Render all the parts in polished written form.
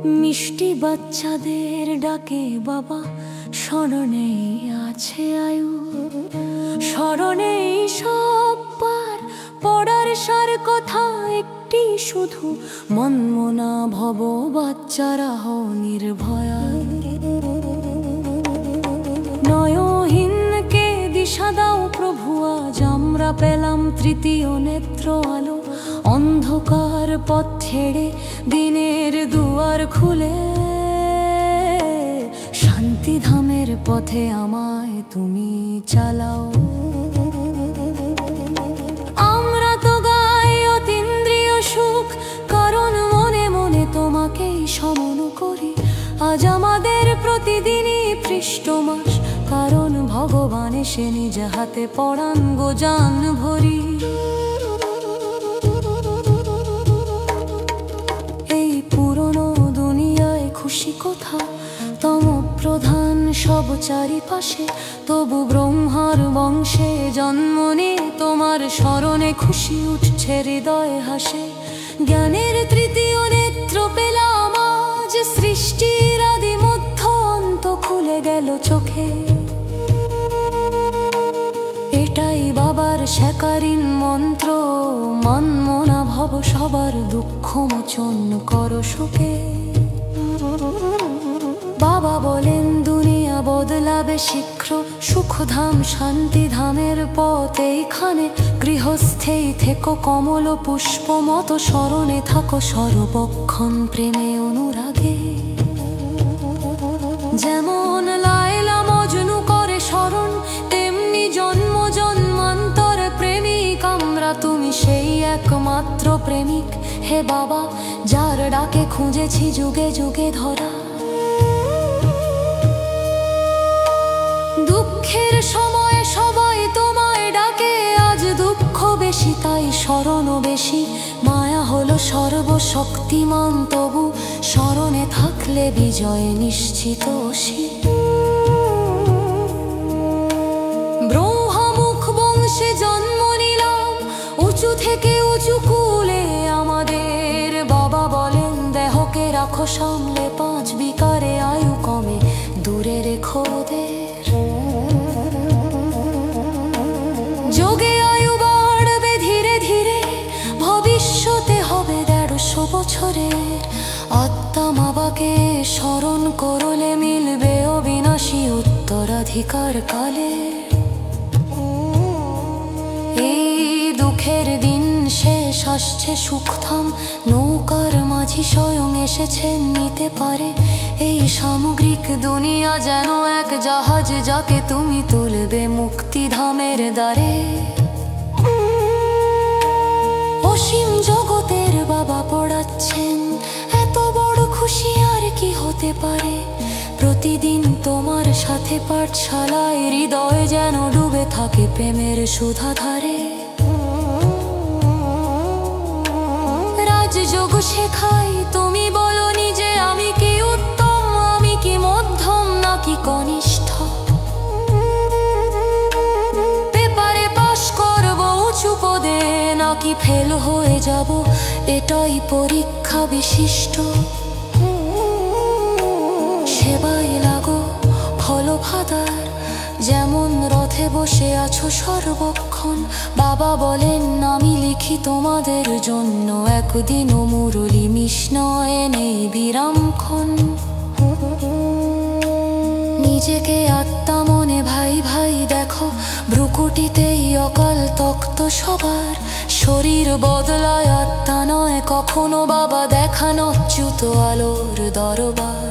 মিষ্টি বাচ্চাদের ডাকে বাবা, স্মরণেই আছে আয়ু, স্মরণেই সব পার পড়ার সার কথা একটি শুধু, মনমনা ভব বাচ্চারা হও নির্ভয়া। নয়হীনকে দিশা দাও প্রভু, আজ আমরা পেলাম তৃতীয় নেত্র আলো। অন্ধকার পথ ছেড়ে দিনের দুয়ার খুলে, শান্তিধামের পথে আমায় তুমি চালাও। আমরা তো গাই অতীন্দ্রিয় সুখ, কারণ মনে মনে তোমাকেই সমন করি। আজ আমাদের প্রতিদিনই পৃষ্ঠ মাস, কারণ ভগবান এসে নিজ হাতে পড়ান গো জান ভরি। এই পুরনো দুনিয়ায় খুশি কোথা, তম প্রধান সব চারিপাশে, তবু ব্রহ্মার বংশে জন্ম নিয়ে তোমার স্মরণে খুশি উঠছে হৃদয় হাসে। জ্ঞানের তৃতীয় নেত্র পেলাম আজ, সৃষ্টির আদি মধ্য অন্ত খুলে গেল চোখে। এটাই বাবার শেখারিন মন্ত্র, মনমনা ভব সবার দুঃখ মোচন করো সুখে। বাবা বলেন দুনিয়া বদলাবে শীঘ্র, সুখধাম শান্তিধামের পথ এইখানে। গৃহস্থেই থেকো কমল পুষ্প মতো, স্মরণে থাকো সর্বক্ষণ প্রেমে অনুরাগে। যেমন লায়লা মজনু করে স্মরণ, তেমনি জন্ম জন্মান্তর প্রেমিক আমরা। তুমি সেই একমাত্র প্রেমিক হে বাবা, যার ডাকে খুঁজেছি যুগে যুগে ধরা। দুঃখের সময় সবাই তোমায় ডাকে, আজ দুঃখ বেশি তাই স্মরণও বেশি। মায়া হলো সর্বশক্তিমান, তবু স্মরণে থাকলে বিজয় নিশ্চিত। ব্রহ্মমুখ বংশে জন্ম নিলাম, উঁচু থেকে উঁচু কুলে আমাদের। বাবা বলেন দেহকে রাখো সামলে, পাঁচ বিকারে আয়ু কমে দূরে রেখো ওদের। যোগে আয়ু বাড়বে ধীরে ধীরে, ভবিষ্যতে হবে ১৫০ বছরের। আত্মা বাবাকে স্মরণ করলে মিলবে অবিনাশী উত্তরাধিকার কালে। এই দুঃখের দিন শেষ আসছে সুখধাম, নৌকার মাঝি স্বয়ং এসেছেন নিতে পারে। এই সামগ্রিক দুনিয়া যেন এক জাহাজ, যাকে তুমি তুলবে মুক্তিধামের দ্বারে। অসীম জগতের বাবা পড়াচ্ছেন, এত বড় খুশি আর কি হতে পারে। প্রতিদিন তোমার সাথে পাঠশালায় হৃদয় যেন ডুবে থাকে প্রেমের সুধাধারে। রাজযোগ শেখাই তুমি বলো নিজে, আমি কি উত্তম, আমি কি মধ্যম নাকি কনিষ্ঠ। পেপারে পাশ করবো উঁচু পদে, নাকি ফেল হয়ে যাব, এটাই পরীক্ষা বিশিষ্ট। সেবায় লাগো ফলভাদার, যেমন রথে বসে আছো সর্বক্ষণ। বাবা বলেন আমি লিখি তোমাদের জন্য, একদিনও মুরলি মিষ্ণয়ে নেই বিরামক্ষণ। নিজেকে আত্মা মনে ভাই ভাই দেখো, ভ্রুকুটিতেই অকাল তক্ত সবার। শরীর বদলায় আত্মা নয় কখনো, বাবা দেখানো চ্যুত আলোর দরবার।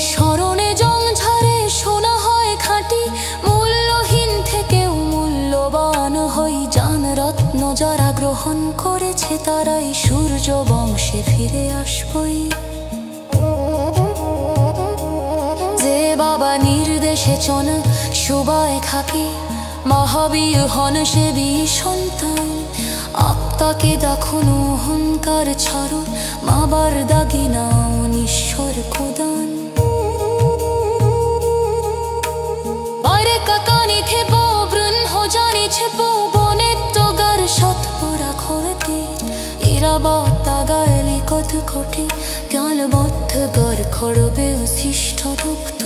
স্মরণে জং ঝরে শোনা হয় খাঁটি, মূল্যহীন থেকেও মূল্যবান হই। জান রত্ন যারা গ্রহণ করেছে, তারাই সূর্য বংশে ফিরে আসবই। যে বাবা নির্দেশে চন সুবায় থাকি, মহাবীর হন সেবী সন্তান। আত্মাকে দেখুন অহংকার ছাড়ো, মাবার দাগি নাও নিঃস্বর খোদান। আরে কাকানি থেপো বৃন্হ জানি ছেপো, বনে তোগার সৎপরা খোলতে ইরাবা তাগা ভারত কোটি জ্ঞানবদ্ধ গর খড়বে শিষ্ট রক্ত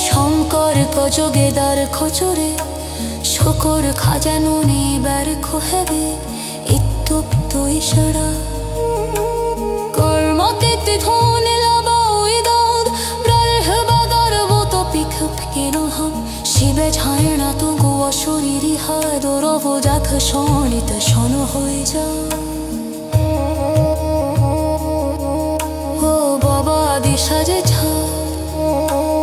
শঙ্কর গজগে দ্বার খোচরে শকর খাজানো নিবার খোহেবে ইত্যুক্ত ইশারা কর্মকে ধনে লাবাই দাদ ব্রহ্মবাদর বত পিখপ কিনহম শিবে ছায়না তো গোয়া শরীরি হায় দরব যাক শনিত শন হয়ে যা ও বাবা দিশা যে ছা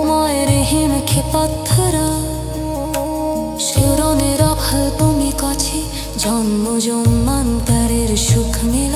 মায়ের হিমখে পাথরা শিরনের আভাল তুমি কাছে জন্ম জন্মান্তরের সুখ মিল